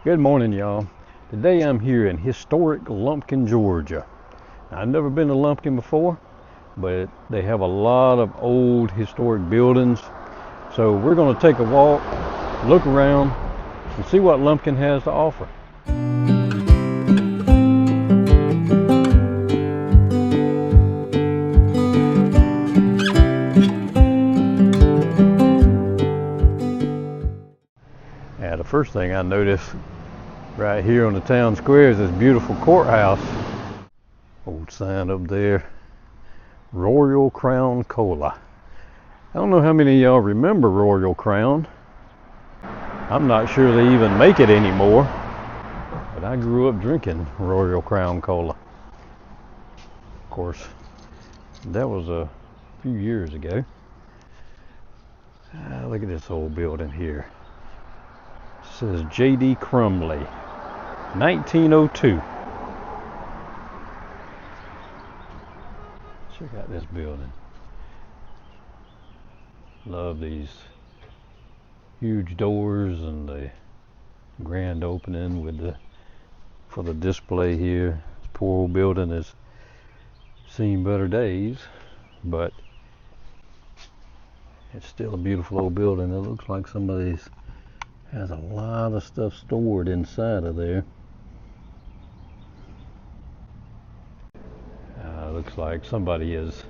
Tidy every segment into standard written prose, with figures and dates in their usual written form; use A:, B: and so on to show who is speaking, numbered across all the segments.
A: Good morning, y'all. Today I'm here in historic Lumpkin, Georgia. Now, I've never been to Lumpkin before, but they have a lot of old historic buildings. So we're going to take a walk, look around, and see what Lumpkin has to offer. Now, the first thing I noticed right here on the town square is this beautiful courthouse. Old sign up there, Royal Crown Cola. I don't know how many of y'all remember Royal Crown. I'm not sure they even make it anymore, but I grew up drinking Royal Crown Cola. Of course, that was a few years ago. Look at this old building here. It says J.D. Crumley, 1902. Check out this building. Love these huge doors and the grand opening with for the display here. This poor old building has seen better days, but it's still a beautiful old building. It looks like somebody's has a lot of stuff stored inside of there. Looks like somebody is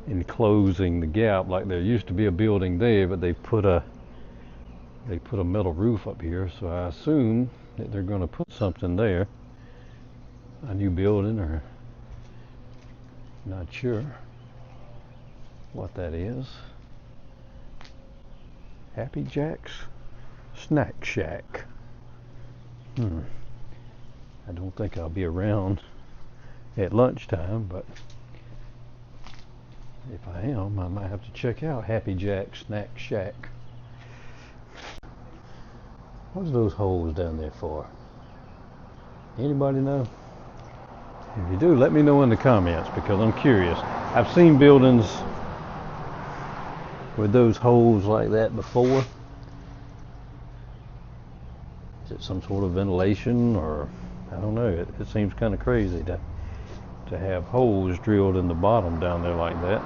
A: enclosing the gap. Like there used to be a building there, but they put a metal roof up here. So I assume that they're going to put something there, a new building, or not sure what that is. Happy Jack's Snack Shack. I don't think I'll be around at lunchtime, but if I am, I might have to check out Happy Jack's Snack Shack. What's those holes down there for? Anybody know? If you do, let me know in the comments, because I'm curious. I've seen buildings with those holes like that before. Is it some sort of ventilation, or I don't know. It seems kind of crazy to have holes drilled in the bottom down there like that.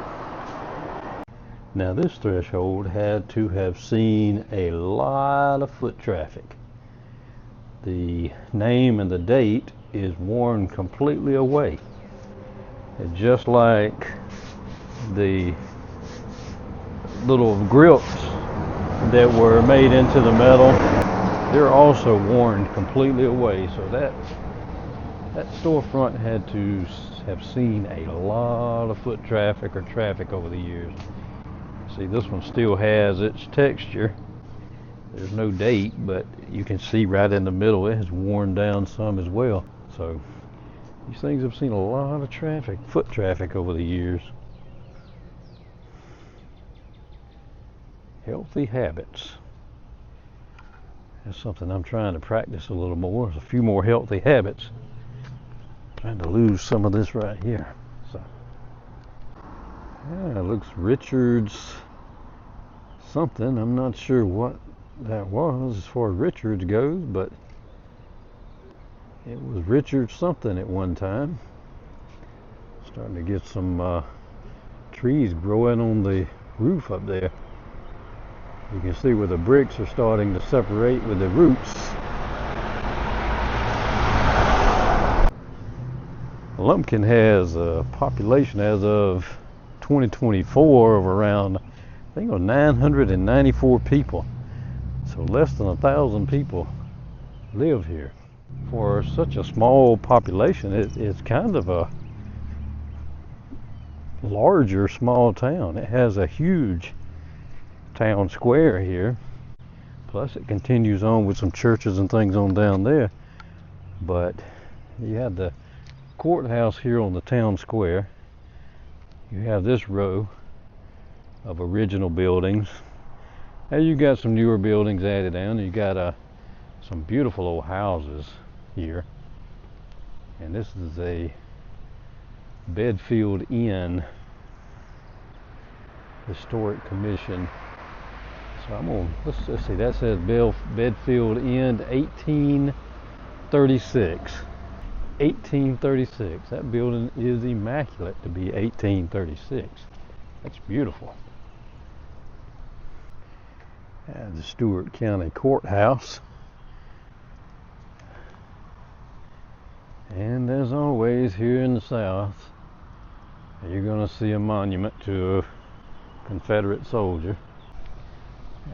A: Now this threshold had to have seen a lot of foot traffic. The name and the date is worn completely away. It's just like the little grips that were made into the metal, they're also worn completely away. So that storefront had to have seen a lot of foot traffic or traffic over the years. See, this one still has its texture. There's no date, but you can see right in the middle it has worn down some as well. So these things have seen a lot of traffic, foot traffic over the years. Healthy habits. That's something I'm trying to practice a little more. There's a few more healthy habits. Trying to lose some of this right here. So, yeah, it looks Richard's something. I'm not sure what that was as far as Richard's goes, but it was Richard's something at one time. Starting to get some trees growing on the roof up there. You can see where the bricks are starting to separate with the roots. Lumpkin has a population as of 2024 of around, I think it was 994 people. So less than 1,000 people live here. For such a small population, it's kind of a larger small town. It has a huge town square here. Plus it continues on with some churches and things on down there. But you have the courthouse here on the town square. You have this row of original buildings. Now you got some newer buildings added down. You got some beautiful old houses here. And this is a Bedfield Inn Historic Commission So I'm gonna let's see. That says Bedfield End, 1836. 1836. That building is immaculate to be 1836. That's beautiful. The Stewart County Courthouse. And as always, here in the South, you're going to see a monument to a Confederate soldier.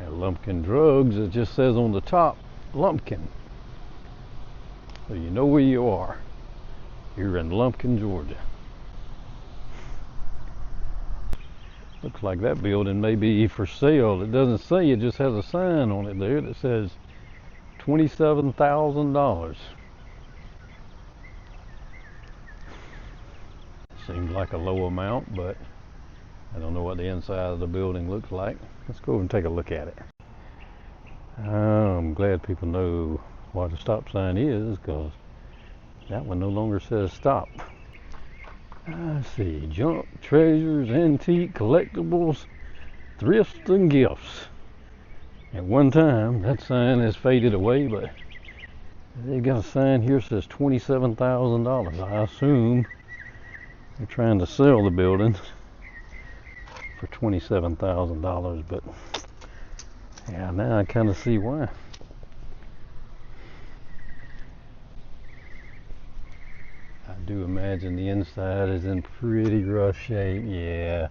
A: Lumpkin Drugs, it just says on the top, Lumpkin. So you know where you are. You're in Lumpkin, Georgia. Looks like that building may be for sale. It doesn't say, it just has a sign on it there that says $27,000. Seems like a low amount, but I don't know what the inside of the building looks like. Let's go and take a look at it. I'm glad people know what a stop sign is, because that one no longer says stop. I see, junk, treasures, antique, collectibles, thrifts, and gifts. At one time, that sign has faded away, but they got a sign here that says $27,000. I assume they're trying to sell the building for $27,000, but yeah, now I kind of see why. I do imagine the inside is in pretty rough shape. Yeah,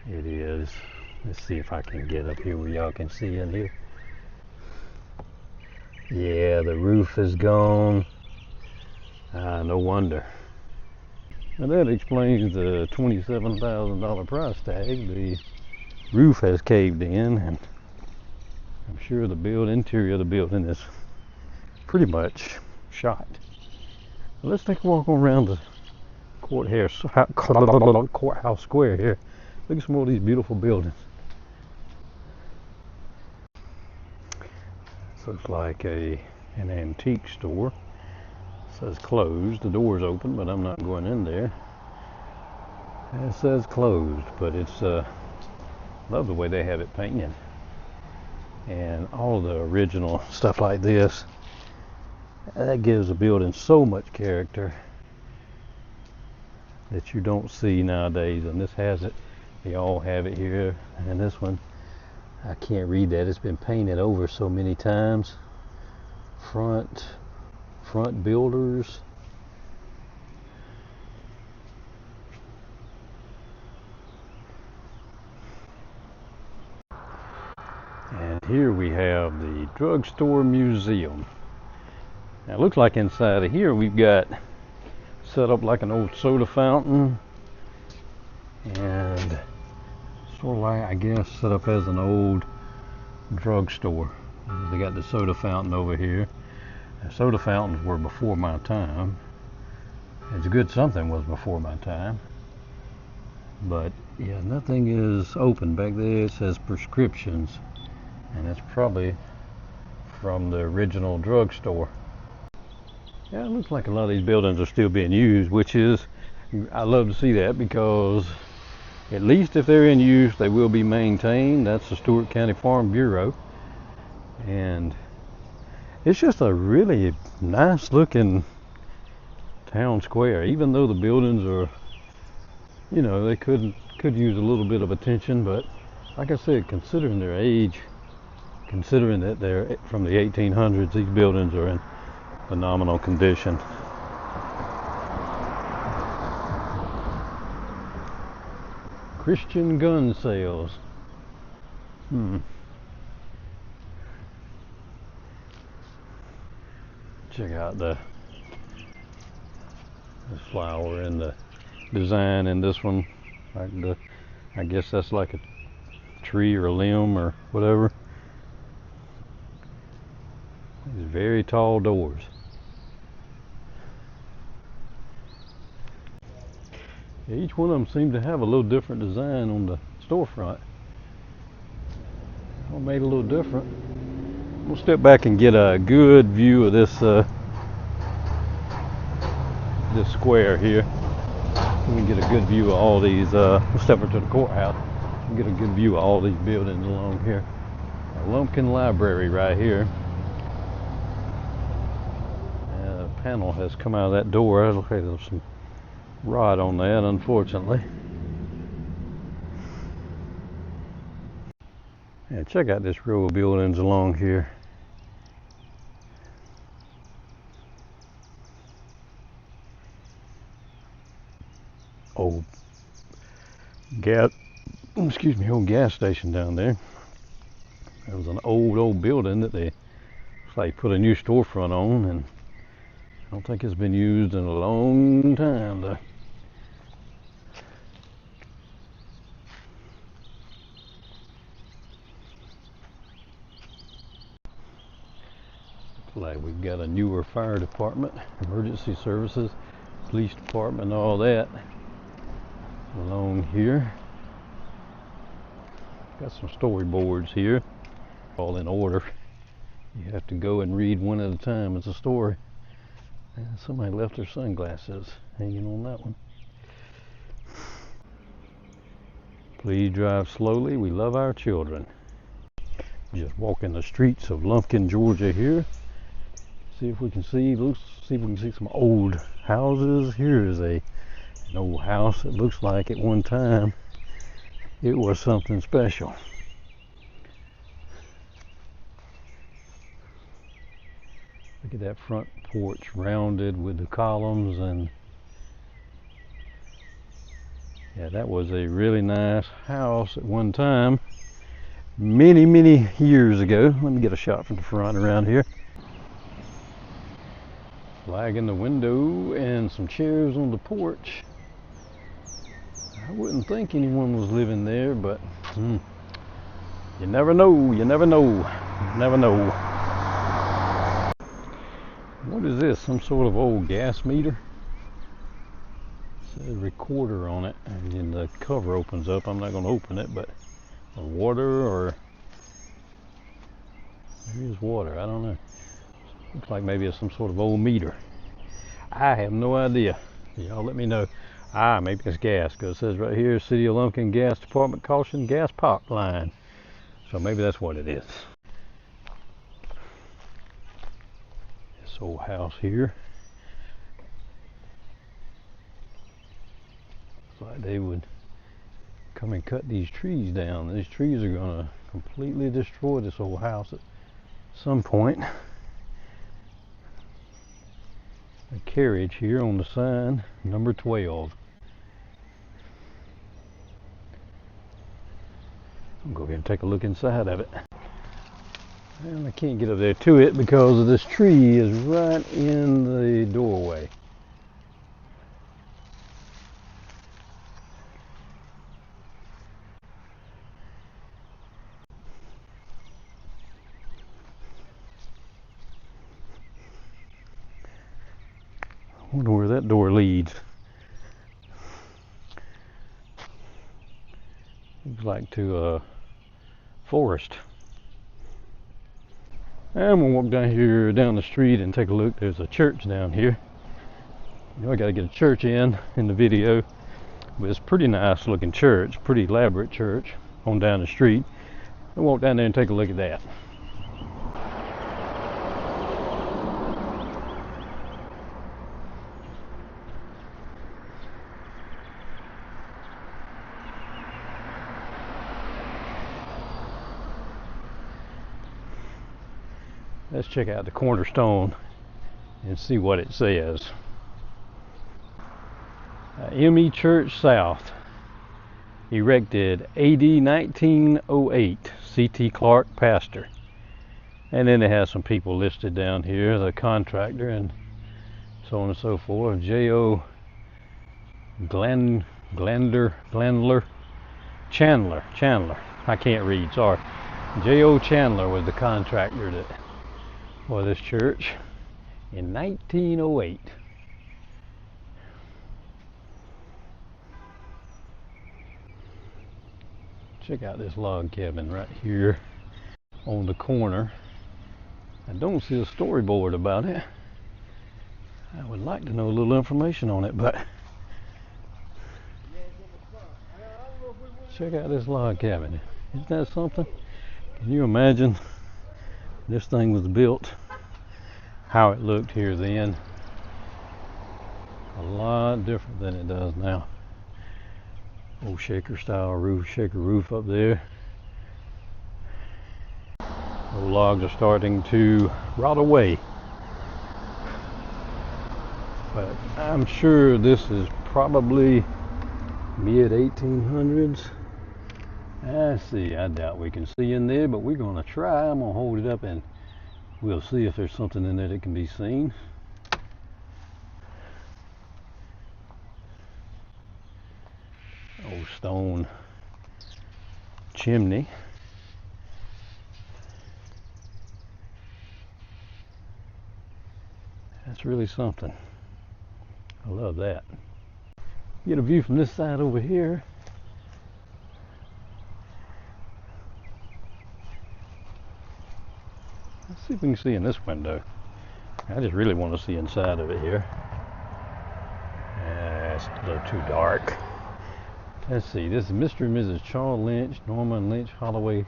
A: it is. Let's see if I can get up here where y'all can see in here. Yeah, the roof is gone. No wonder. Now that explains the $27,000 price tag. The roof has caved in, and I'm sure the interior of the building is pretty much shot. Let's take a walk around the courthouse square here. Look at some more of these beautiful buildings. This looks like an antique store. It says closed. The door's open, but I'm not going in there. It says closed, but it's love the way they have it painted. And all the original stuff like this, that gives a building so much character that you don't see nowadays. And this has it. They all have it here. And this one, I can't read that. It's been painted over so many times. Front builders. And here we have the Drugstore Museum. Now it looks like inside of here we've got set up like an old soda fountain, and sort of like, I guess, set up as an old drugstore. They got the soda fountain over here. Now, soda fountains were before my time. It's good something was before my time. But yeah, nothing is open. Back there it says prescriptions, and that's probably from the original drugstore. Yeah, it looks like a lot of these buildings are still being used, which is, I love to see that, because at least if they're in use, they will be maintained. That's the Stewart County Farm Bureau. And it's just a really nice looking town square, even though the buildings are, you know, they could use a little bit of attention. But like I said, considering their age, considering that they're from the 1800s, these buildings are in phenomenal condition. Christian gun sales. Check out the flower and the design in this one. Like I guess that's like a tree or a limb or whatever. These very tall doors. Yeah, each one of them seemed to have a little different design on the storefront. All made a little different. We'll step back and get a good view of this this square here. We can get a good view of all these. We'll step into the courthouse and get a good view of all these buildings along here. Lumpkin Library right here. A panel has come out of that door. It looks like there's some rot on that, unfortunately. Yeah, check out this row of buildings along here. Old old gas station down there. There was an old building that they put a new storefront on, and I don't think it's been used in a long time though. Like we've got a newer fire department, emergency services, police department, all that along here. Got some storyboards here, all in order. You have to go and read one at a time. It's a story. And somebody left their sunglasses hanging on that one. Please drive slowly. We love our children. Just walking the streets of Lumpkin, Georgia here. See if we can see some old houses. Here is an old house. It looks like at one time it was something special. Look at that front porch, rounded with the columns, and yeah, that was a really nice house at one time, many years ago. Let me get a shot from the front around here. Flag in the window and some chairs on the porch. I wouldn't think anyone was living there, but you never know, you never know. What is this? Some sort of old gas meter? It says recorder on it, and then the cover opens up. I'm not going to open it, but water, or maybe it's water, I don't know. Looks like maybe it's some sort of old meter. I have no idea. Y'all let me know. Maybe it's gas, because it says right here, City of Lumpkin Gas Department caution, gas pop line. So maybe that's what it is. This old house here. Looks like they would come and cut these trees down. These trees are going to completely destroy this old house at some point. A carriage here on the sign, number 12. I'll go ahead and take a look inside of it. And I can't get up there to it because this tree is right in the doorway. I wonder where that door leads. Looks like to a forest. I'm gonna walk down the street and take a look. There's a church down here. You know, I gotta get a church in the video. But it's a pretty nice looking church, pretty elaborate church on down the street. I'll walk down there and take a look at that. Let's check out the cornerstone and see what it says. M.E. Church South, erected A.D. 1908, C.T. Clark, pastor. And then it has some people listed down here, the contractor and so on and so forth. J.O. Chandler. I can't read, sorry. J.O. Chandler was the contractor for this church in 1908. Check out this log cabin right here on the corner. I don't see a storyboard about it. I would like to know a little information on it, but check out this log cabin. Isn't that something? Can you imagine this thing was built, how it looked here then? A lot different than it does now. Old shaker style roof, shaker roof up there. Those logs are starting to rot away. But I'm sure this is probably mid 1800s. I doubt we can see in there, but we're going to try. I'm going to hold it up and we'll see if there's something in there that can be seen. Old stone chimney. That's really something. I love that. Get a view from this side over here. Let's see if we can see in this window. I just really want to see inside of it here. It's a little too dark. Let's see, this is Mr. and Mrs. Charles Lynch, Norman Lynch Holloway.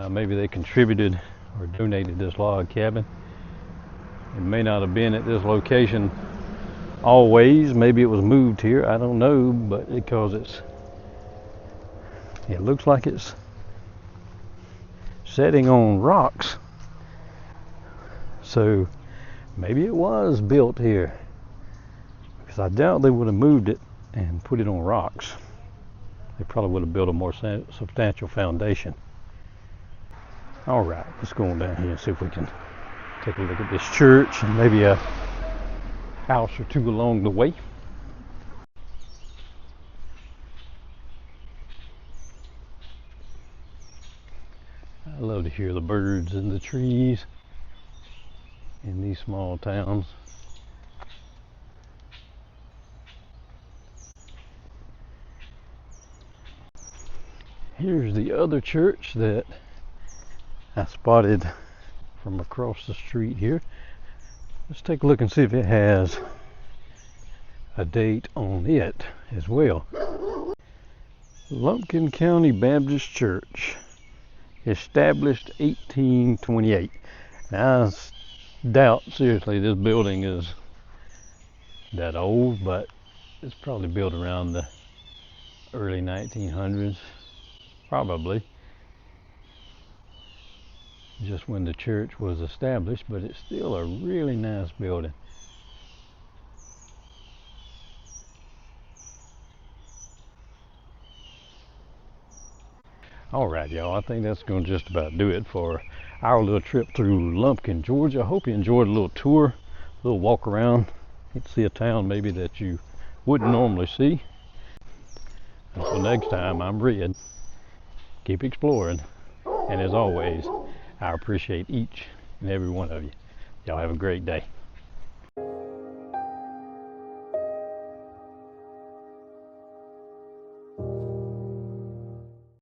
A: Maybe they contributed or donated this log cabin. It may not have been at this location always. Maybe it was moved here. I don't know, but because it looks like it's setting on rocks. So maybe it was built here, because I doubt they would have moved it and put it on rocks. They probably would have built a more substantial foundation. All right, let's go on down here and see if we can take a look at this church and maybe a house or two along the way. I love to hear the birds and the trees in these small towns. Here's the other church that I spotted from across the street here. Let's take a look and see if it has a date on it as well. Lumpkin County Baptist Church, established 1828. Now I doubt seriously this building is that old, but it's probably built around the early 1900s, probably just when the church was established, but it's still a really nice building. Alright y'all, I think that's going to just about do it for our little trip through Lumpkin, Georgia. I hope you enjoyed a little tour, a little walk around. Get to see a town maybe that you wouldn't normally see. Until next time, I'm Red. Keep exploring, and as always, I appreciate each and every one of you. Y'all have a great day.